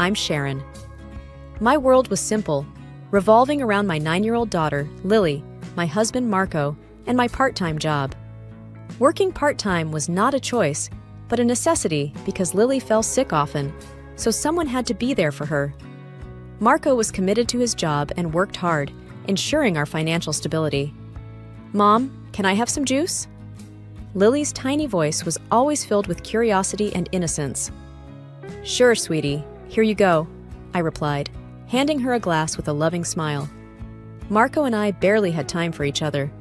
I'm Sharon. My world was simple, revolving around my 9-year-old daughter, Lily, my husband, Marco, and my part-time job. Working part-time was not a choice, but a necessity because Lily fell sick often, so someone had to be there for her. Marco was committed to his job and worked hard, ensuring our financial stability. "Mom, can I have some juice?" Lily's tiny voice was always filled with curiosity and innocence. "Sure, sweetie. Here you go," I replied, handing her a glass with a loving smile. Marco and I barely had time for each other.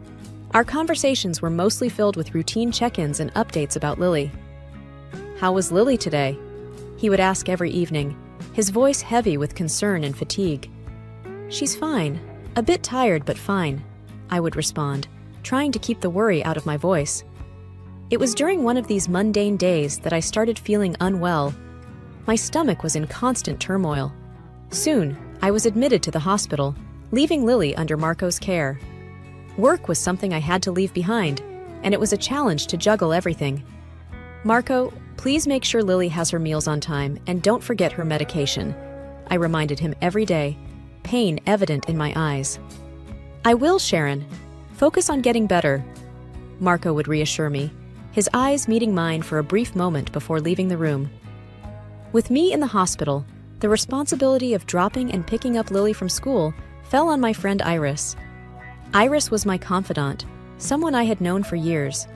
Our conversations were mostly filled with routine check-ins and updates about Lily. "How was Lily today?" he would ask every evening, his voice heavy with concern and fatigue. "She's fine. A bit tired, but fine," I would respond, trying to keep the worry out of my voice. It was during one of these mundane days that I started feeling unwell. My stomach was in constant turmoil. Soon, I was admitted to the hospital, leaving Lily under Marco's care. Work was something I had to leave behind, and it was a challenge to juggle everything. "Marco, please make sure Lily has her meals on time and don't forget her medication," I reminded him every day, pain evident in my eyes. "I will, Sharon. Focus on getting better," Marco would reassure me, his eyes meeting mine for a brief moment before leaving the room. With me in the hospital, the responsibility of dropping and picking up Lily from school fell on my friend Iris. Iris was my confidant, someone I had known for years.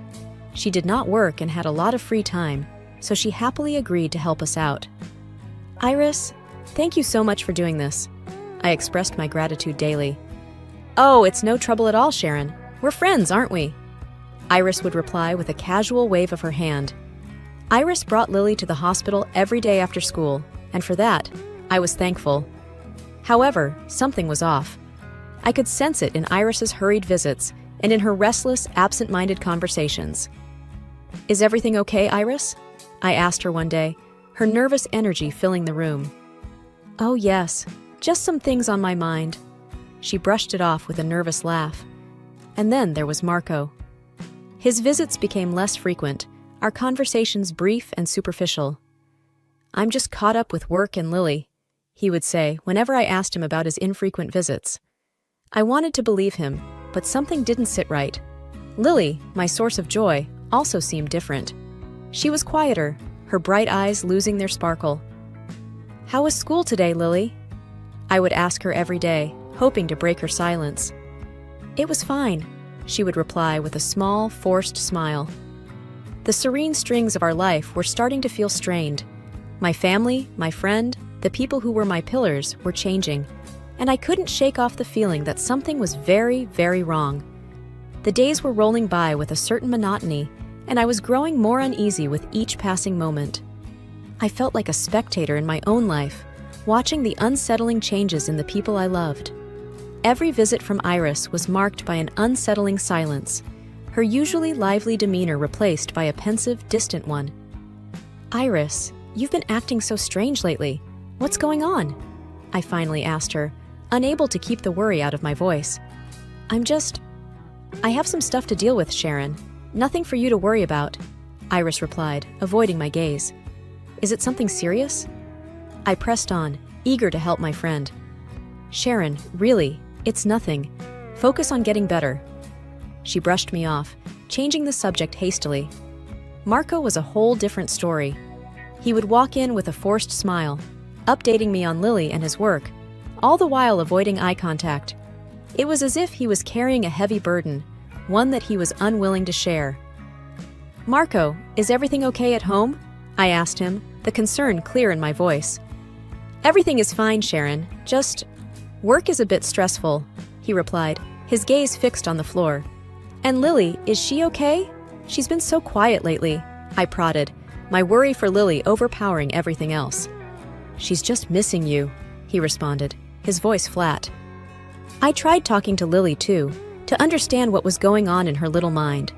She did not work and had a lot of free time, so she happily agreed to help us out. "Iris, thank you so much for doing this." I expressed my gratitude daily. "Oh, it's no trouble at all, Sharon. We're friends, aren't we?" Iris would reply with a casual wave of her hand. Iris brought Lily to the hospital every day after school, and for that, I was thankful. However, something was off. I could sense it in Iris's hurried visits and in her restless, absent-minded conversations. "Is everything okay, Iris?" I asked her one day, her nervous energy filling the room. "Oh yes, just some things on my mind." She brushed it off with a nervous laugh. And then there was Marco. His visits became less frequent, our conversations brief and superficial. "I'm just caught up with work and Lily," he would say whenever I asked him about his infrequent visits. I wanted to believe him, but something didn't sit right. Lily, my source of joy, also seemed different. She was quieter, her bright eyes losing their sparkle. "How was school today, Lily?" I would ask her every day, hoping to break her silence. "It was fine," she would reply with a small, forced smile. The serene strings of our life were starting to feel strained. My family, my friend, the people who were my pillars were changing, and I couldn't shake off the feeling that something was very, very wrong. The days were rolling by with a certain monotony, and I was growing more uneasy with each passing moment. I felt like a spectator in my own life, watching the unsettling changes in the people I loved. Every visit from Iris was marked by an unsettling silence, her usually lively demeanor replaced by a pensive, distant one. "Iris, you've been acting so strange lately. What's going on?" I finally asked her, unable to keep the worry out of my voice. I have some stuff to deal with, Sharon. Nothing for you to worry about," Iris replied, avoiding my gaze. "Is it something serious?" I pressed on, eager to help my friend. "Sharon, really, it's nothing. Focus on getting better." She brushed me off, changing the subject hastily. Marco was a whole different story. He would walk in with a forced smile, updating me on Lily and his work, all the while avoiding eye contact. It was as if he was carrying a heavy burden, one that he was unwilling to share. "Marco, is everything okay at home?" I asked him, the concern clear in my voice. "Everything is fine, Sharon. Just work is a bit stressful," he replied, his gaze fixed on the floor. "And Lily, is she okay? She's been so quiet lately," I prodded, my worry for Lily overpowering everything else. "She's just missing you," he responded, his voice flat. I tried talking to Lily too, to understand what was going on in her little mind.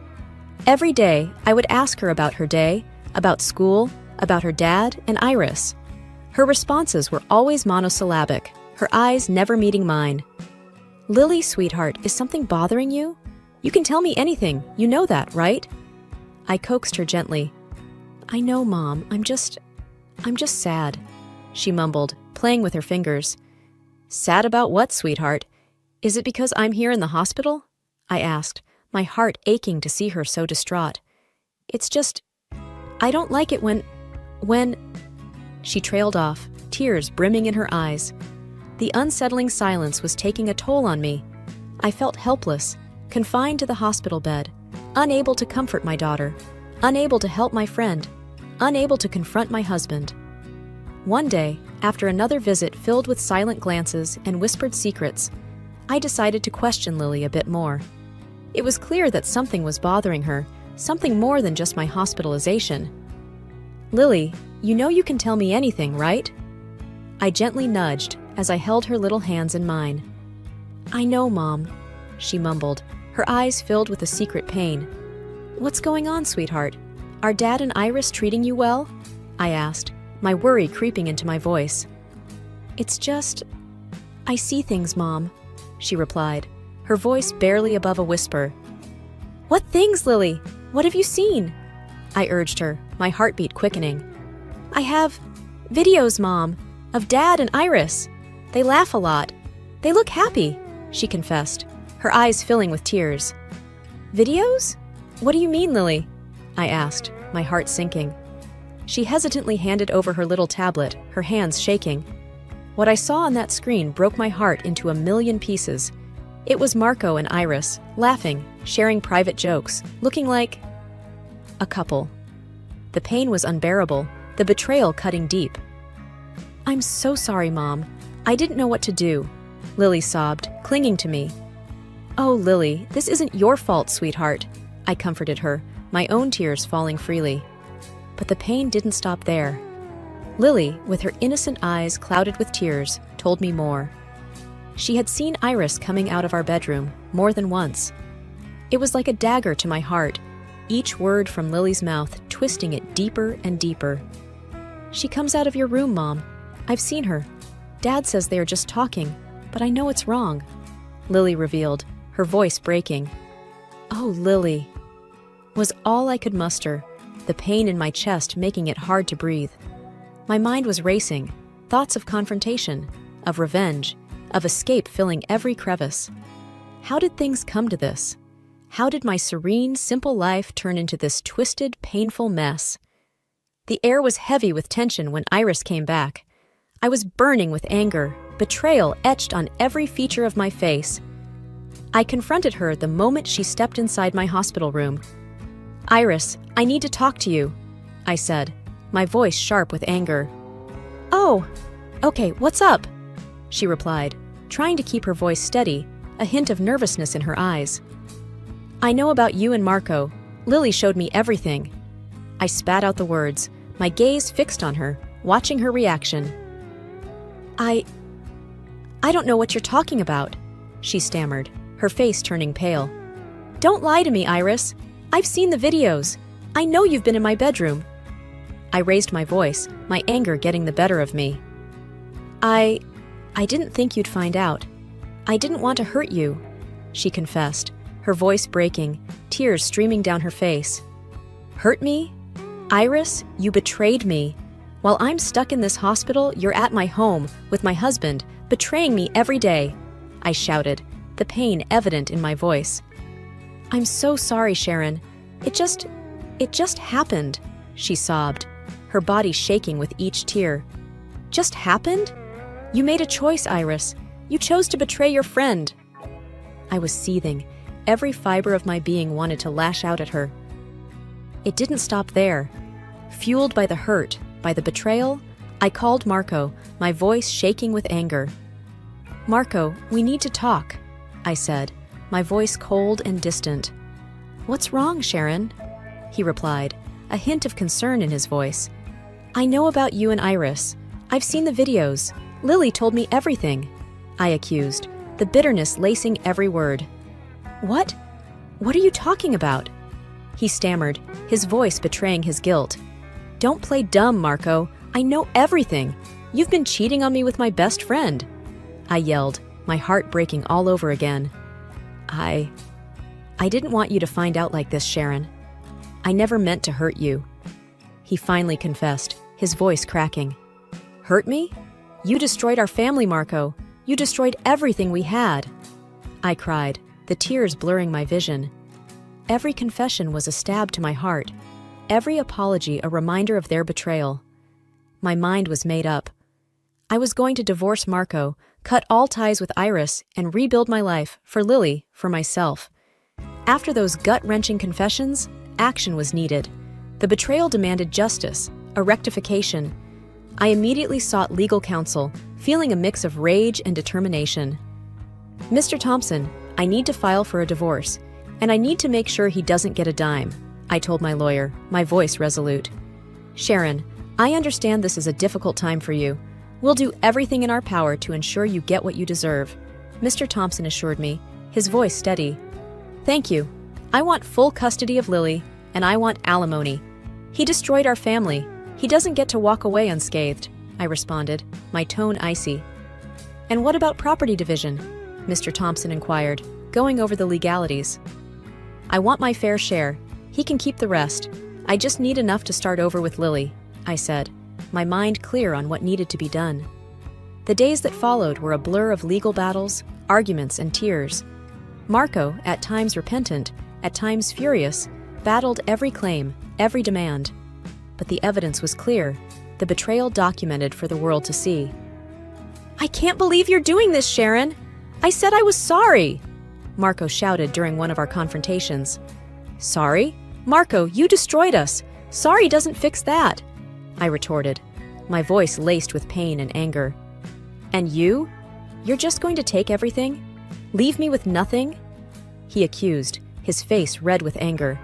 Every day, I would ask her about her day, about school, about her dad, and Iris. Her responses were always monosyllabic, her eyes never meeting mine. "Lily, sweetheart, is something bothering you? You can tell me anything, you know that, right?" I coaxed her gently. "I know, Mom, I'm just sad." she mumbled, playing with her fingers. Sad about what, sweetheart? Is it because I'm here in the hospital? I asked, my heart aching to see her so distraught. It's just, I don't like it when... She trailed off, tears brimming in her eyes. The unsettling silence was taking a toll on me. I felt helpless, confined to the hospital bed, unable to comfort my daughter, unable to help my friend, unable to confront my husband. One day, after another visit filled with silent glances and whispered secrets, I decided to question Lily a bit more. It was clear that something was bothering her, something more than just my hospitalization. Lily, you know you can tell me anything, right? I gently nudged as I held her little hands in mine. I know, Mom, she mumbled, her eyes filled with a secret pain. What's going on, sweetheart? Are Dad and Iris treating you well? I asked, my worry creeping into my voice. It's just... I see things, Mom, she replied, her voice barely above a whisper. What things, Lily? What have you seen? I urged her, my heartbeat quickening. I have videos, Mom, of Dad and Iris. They laugh a lot. They look happy, she confessed, her eyes filling with tears. Videos? What do you mean, Lily? I asked, my heart sinking. She hesitantly handed over her little tablet, her hands shaking. What I saw on that screen broke my heart into a million pieces. It was Marco and Iris, laughing, sharing private jokes, looking like a couple. The pain was unbearable, the betrayal cutting deep. I'm so sorry, Mom. I didn't know what to do, Lily sobbed, clinging to me. Oh, Lily, this isn't your fault, sweetheart, I comforted her, my own tears falling freely. But the pain didn't stop there. Lily, with her innocent eyes clouded with tears, told me more. She had seen Iris coming out of our bedroom more than once. It was like a dagger to my heart, each word from Lily's mouth twisting it deeper and deeper. She comes out of your room, Mom. I've seen her. Dad says they are just talking, but I know it's wrong, Lily revealed, her voice breaking. Oh, Lily, was all I could muster, the pain in my chest making it hard to breathe. My mind was racing, thoughts of confrontation, of revenge, of escape filling every crevice. How did things come to this? How did my serene, simple life turn into this twisted, painful mess? The air was heavy with tension when Iris came back. I was burning with anger, betrayal etched on every feature of my face. I confronted her the moment she stepped inside my hospital room. Iris, I need to talk to you, I said, my voice sharp with anger. Oh, okay, what's up? She replied, trying to keep her voice steady, a hint of nervousness in her eyes. I know about you and Marco. Lily showed me everything. I spat out the words, my gaze fixed on her, watching her reaction. I don't know what you're talking about, she stammered, her face turning pale. Don't lie to me, Iris. I've seen the videos. I know you've been in my bedroom. I raised my voice, my anger getting the better of me. I didn't think you'd find out. I didn't want to hurt you, she confessed, her voice breaking, tears streaming down her face. Hurt me? Iris, you betrayed me. While I'm stuck in this hospital, you're at my home, with my husband, betraying me every day, I shouted, the pain evident in my voice. I'm so sorry, Sharon. It just happened, she sobbed, her body shaking with each tear. Just happened? You made a choice, Iris. You chose to betray your friend. I was seething. Every fiber of my being wanted to lash out at her. It didn't stop there. Fueled by the hurt, by the betrayal, I called Marco, my voice shaking with anger. Marco, we need to talk, I said, my voice cold and distant. What's wrong, Sharon? He replied, a hint of concern in his voice. I know about you and Iris. I've seen the videos. Lily told me everything, I accused, the bitterness lacing every word. What? What are you talking about? He stammered, his voice betraying his guilt. Don't play dumb, Marco. I know everything. You've been cheating on me with my best friend, I yelled, my heart breaking all over again. I didn't want you to find out like this, Sharon. I never meant to hurt you. He finally confessed, his voice cracking. Hurt me? You destroyed our family, Marco. You destroyed everything we had. I cried, the tears blurring my vision. Every confession was a stab to my heart, every apology a reminder of their betrayal. My mind was made up. I was going to divorce Marco, cut all ties with Iris, and rebuild my life, for Lily, for myself. After those gut-wrenching confessions, action was needed. The betrayal demanded justice, a rectification. I immediately sought legal counsel, feeling a mix of rage and determination. Mr. Thompson, I need to file for a divorce, and I need to make sure he doesn't get a dime, I told my lawyer, my voice resolute. Sharon, I understand this is a difficult time for you. We'll do everything in our power to ensure you get what you deserve, Mr. Thompson assured me, his voice steady. Thank you. I want full custody of Lily, and I want alimony. He destroyed our family. He doesn't get to walk away unscathed, I responded, my tone icy. And what about property division? Mr. Thompson inquired, going over the legalities. I want my fair share. He can keep the rest. I just need enough to start over with Lily, I said, my mind clear on what needed to be done. The days that followed were a blur of legal battles, arguments, and tears. Marco, at times repentant, at times furious, battled every claim, every demand. But the evidence was clear, the betrayal documented for the world to see. I can't believe you're doing this, Sharon! I said I was sorry! Marco shouted during one of our confrontations. Sorry? Marco, you destroyed us! Sorry doesn't fix that! I retorted, my voice laced with pain and anger. And you? You're just going to take everything? Leave me with nothing? He accused, his face red with anger.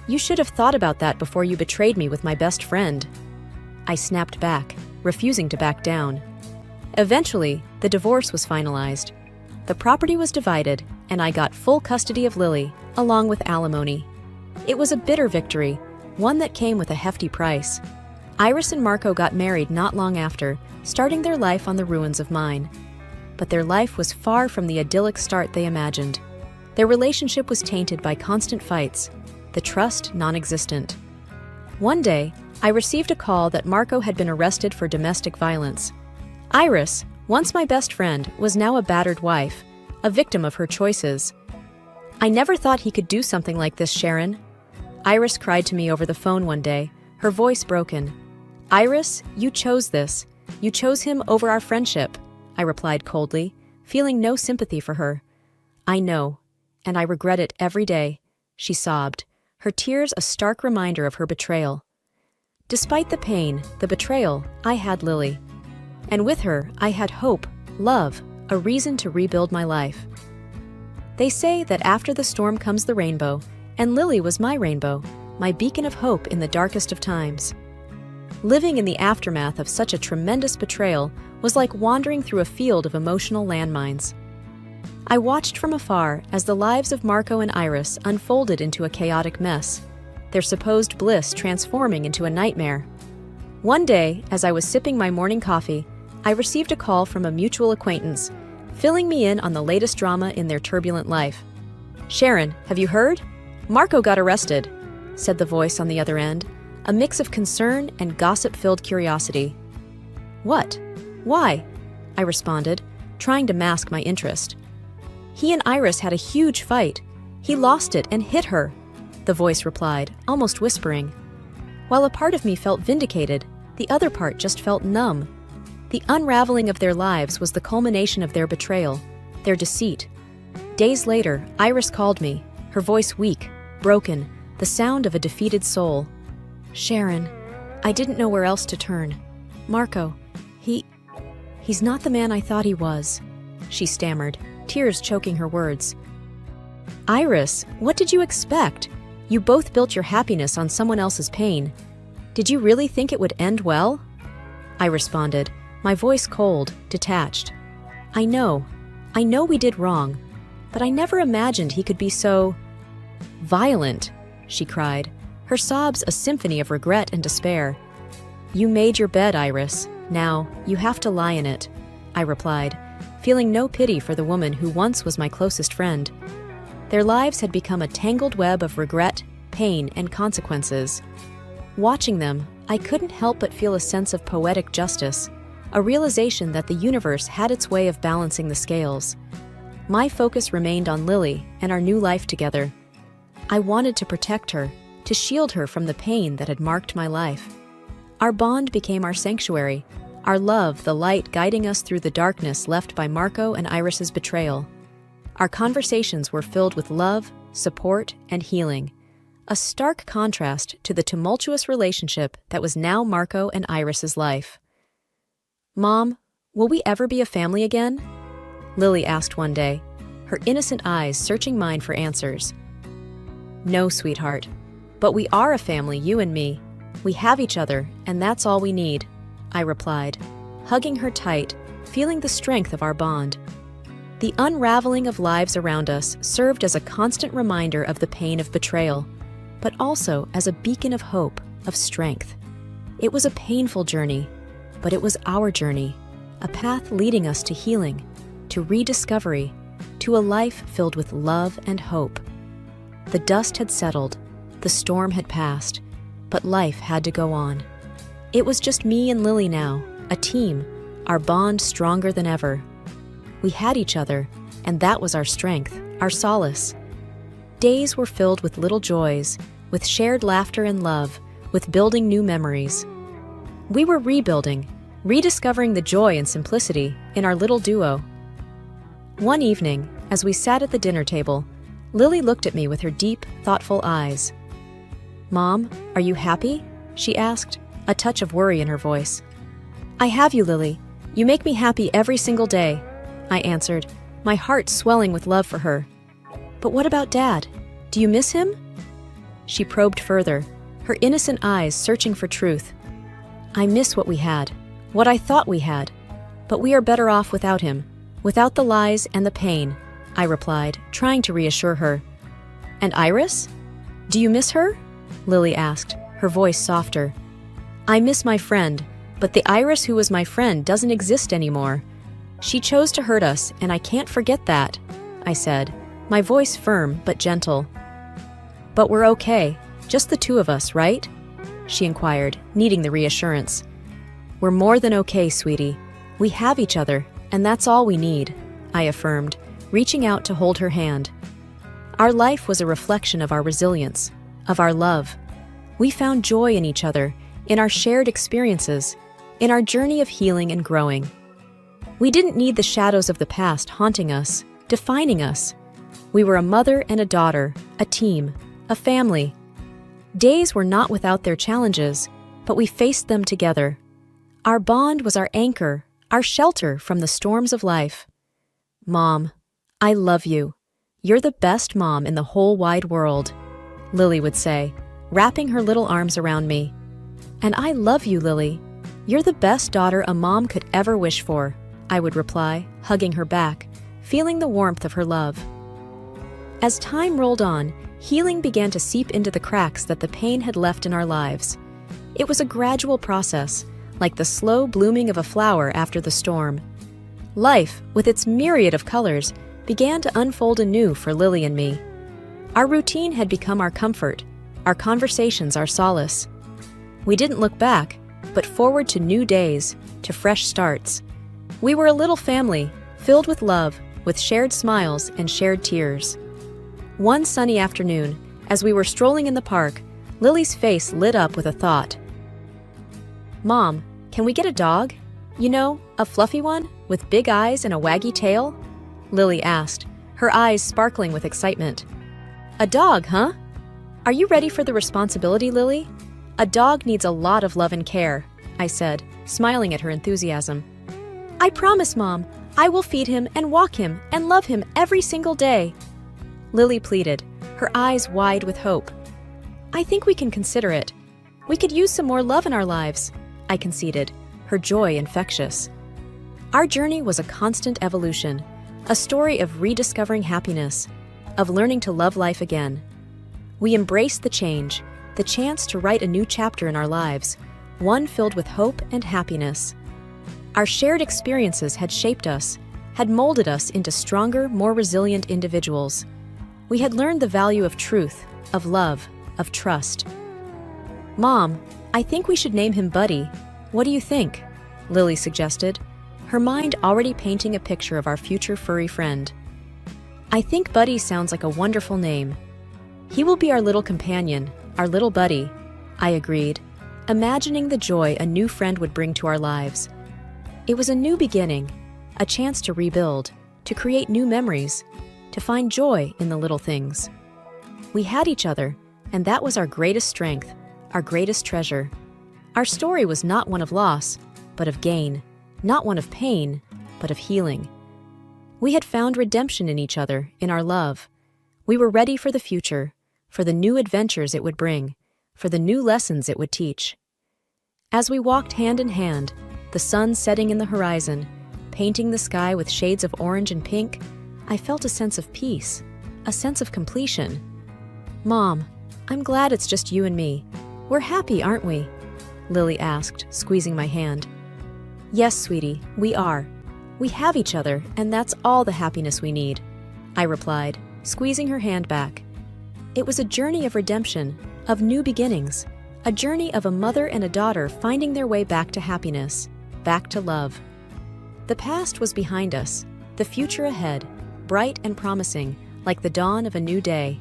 You should have thought about that before you betrayed me with my best friend. I snapped back, refusing to back down. Eventually, the divorce was finalized. The property was divided, and I got full custody of Lily, along with alimony. It was a bitter victory, one that came with a hefty price. Iris and Marco got married not long after, starting their life on the ruins of mine. But their life was far from the idyllic start they imagined. Their relationship was tainted by constant fights, the trust non-existent. One day, I received a call that Marco had been arrested for domestic violence. Iris, once my best friend, was now a battered wife, a victim of her choices. I never thought he could do something like this, Sharon. Iris cried to me over the phone one day, her voice broken. Iris, you chose this. You chose him over our friendship, I replied coldly, feeling no sympathy for her. I know, and I regret it every day, she sobbed, her tears a stark reminder of her betrayal. Despite the pain, the betrayal, I had Lily. And with her, I had hope, love, a reason to rebuild my life. They say that after the storm comes the rainbow, and Lily was my rainbow, my beacon of hope in the darkest of times. Living in the aftermath of such a tremendous betrayal was like wandering through a field of emotional landmines. I watched from afar as the lives of Marco and Iris unfolded into a chaotic mess, their supposed bliss transforming into a nightmare. One day, as I was sipping my morning coffee, I received a call from a mutual acquaintance, filling me in on the latest drama in their turbulent life. Sharon, have you heard? Marco got arrested, said the voice on the other end, a mix of concern and gossip-filled curiosity. What? Why? I responded, trying to mask my interest. He and Iris had a huge fight. He lost it and hit her, the voice replied, almost whispering. While a part of me felt vindicated, the other part just felt numb. The unraveling of their lives was the culmination of their betrayal, their deceit. Days later, Iris called me, her voice weak, broken, the sound of a defeated soul. Sharon, I didn't know where else to turn. Marco, he's not the man I thought he was, she stammered, tears choking her words. Iris, what did you expect? You both built your happiness on someone else's pain. Did you really think it would end well? I responded, my voice cold, detached. I know we did wrong, but I never imagined he could be so violent, she cried, her sobs a symphony of regret and despair. You made your bed, Iris. Now, you have to lie in it, I replied, feeling no pity for the woman who once was my closest friend. Their lives had become a tangled web of regret, pain, and consequences. Watching them, I couldn't help but feel a sense of poetic justice, a realization that the universe had its way of balancing the scales. My focus remained on Lily and our new life together. I wanted to protect her, to shield her from the pain that had marked my life. Our bond became our sanctuary, our love the light guiding us through the darkness left by Marco and Iris's betrayal. Our conversations were filled with love, support, and healing, a stark contrast to the tumultuous relationship that was now Marco and Iris's life. "Mom, will we ever be a family again?" Lily asked one day, her innocent eyes searching mine for answers. "No, sweetheart, but we are a family, you and me. We have each other, and that's all we need," I replied, hugging her tight, feeling the strength of our bond. The unraveling of lives around us served as a constant reminder of the pain of betrayal, but also as a beacon of hope, of strength. It was a painful journey, but it was our journey, a path leading us to healing, to rediscovery, to a life filled with love and hope. The dust had settled, the storm had passed, but life had to go on. It was just me and Lily now, a team, our bond stronger than ever. We had each other, and that was our strength, our solace. Days were filled with little joys, with shared laughter and love, with building new memories. We were rebuilding, rediscovering the joy and simplicity in our little duo. One evening, as we sat at the dinner table, Lily looked at me with her deep, thoughtful eyes. "Mom, are you happy?" she asked, a touch of worry in her voice. "I have you, Lily. You make me happy every single day," I answered, my heart swelling with love for her. "But what about Dad? Do you miss him?" She probed further, her innocent eyes searching for truth. "I miss what we had, what I thought we had, but we are better off without him, without the lies and the pain," I replied, trying to reassure her. "And Iris? Do you miss her?" Lily asked, her voice softer. "I miss my friend, but the Iris who was my friend doesn't exist anymore. She chose to hurt us, and I can't forget that," I said, my voice firm but gentle. "But we're okay, just the two of us, right?" she inquired, needing the reassurance. "We're more than okay, sweetie. We have each other, and that's all we need," I affirmed, reaching out to hold her hand. Our life was a reflection of our resilience, of our love. We found joy in each other, in our shared experiences, in our journey of healing and growing. We didn't need the shadows of the past haunting us, defining us. We were a mother and a daughter, a team, a family. Days were not without their challenges, but we faced them together. Our bond was our anchor, our shelter from the storms of life. "Mom, I love you. You're the best mom in the whole wide world," Lily would say, wrapping her little arms around me. "And I love you, Lily. You're the best daughter a mom could ever wish for," I would reply, hugging her back, feeling the warmth of her love. As time rolled on, healing began to seep into the cracks that the pain had left in our lives. It was a gradual process, like the slow blooming of a flower after the storm. Life, with its myriad of colors, began to unfold anew for Lily and me. Our routine had become our comfort, our conversations our solace. We didn't look back, but forward to new days, to fresh starts. We were a little family, filled with love, with shared smiles and shared tears. One sunny afternoon, as we were strolling in the park, Lily's face lit up with a thought. "Mom, can we get a dog? You know, a fluffy one, with big eyes and a waggy tail?" Lily asked, her eyes sparkling with excitement. "A dog, huh? Are you ready for the responsibility, Lily? A dog needs a lot of love and care," I said, smiling at her enthusiasm. "I promise, Mom, I will feed him and walk him and love him every single day," Lily pleaded, her eyes wide with hope. "I think we can consider it. We could use some more love in our lives," I conceded, her joy infectious. Our journey was a constant evolution, a story of rediscovering happiness, of learning to love life again. We embraced the change, the chance to write a new chapter in our lives, one filled with hope and happiness. Our shared experiences had shaped us, had molded us into stronger, more resilient individuals. We had learned the value of truth, of love, of trust. "Mom, I think we should name him Buddy. What do you think?" Lily suggested, her mind already painting a picture of our future furry friend. I think Buddy sounds like a wonderful name. He will be our little companion, our little buddy, I agreed, imagining the joy a new friend would bring to our lives. It was a new beginning, a chance to rebuild, to create new memories, to find joy in the little things. We had each other, and that was our greatest strength, our greatest treasure. Our story was not one of loss, but of gain, not one of pain, but of healing. We had found redemption in each other, in our love. We were ready for the future, for the new adventures it would bring, for the new lessons it would teach. As we walked hand in hand, the sun setting in the horizon, painting the sky with shades of orange and pink, I felt a sense of peace, a sense of completion. Mom, I'm glad it's just you and me. We're happy, aren't we? Lily asked, squeezing my hand. Yes, sweetie, we are. We have each other, and that's all the happiness we need, I replied, squeezing her hand back. It was a journey of redemption, of new beginnings, a journey of a mother and a daughter finding their way back to happiness, back to love. The past was behind us, the future ahead, bright and promising, like the dawn of a new day.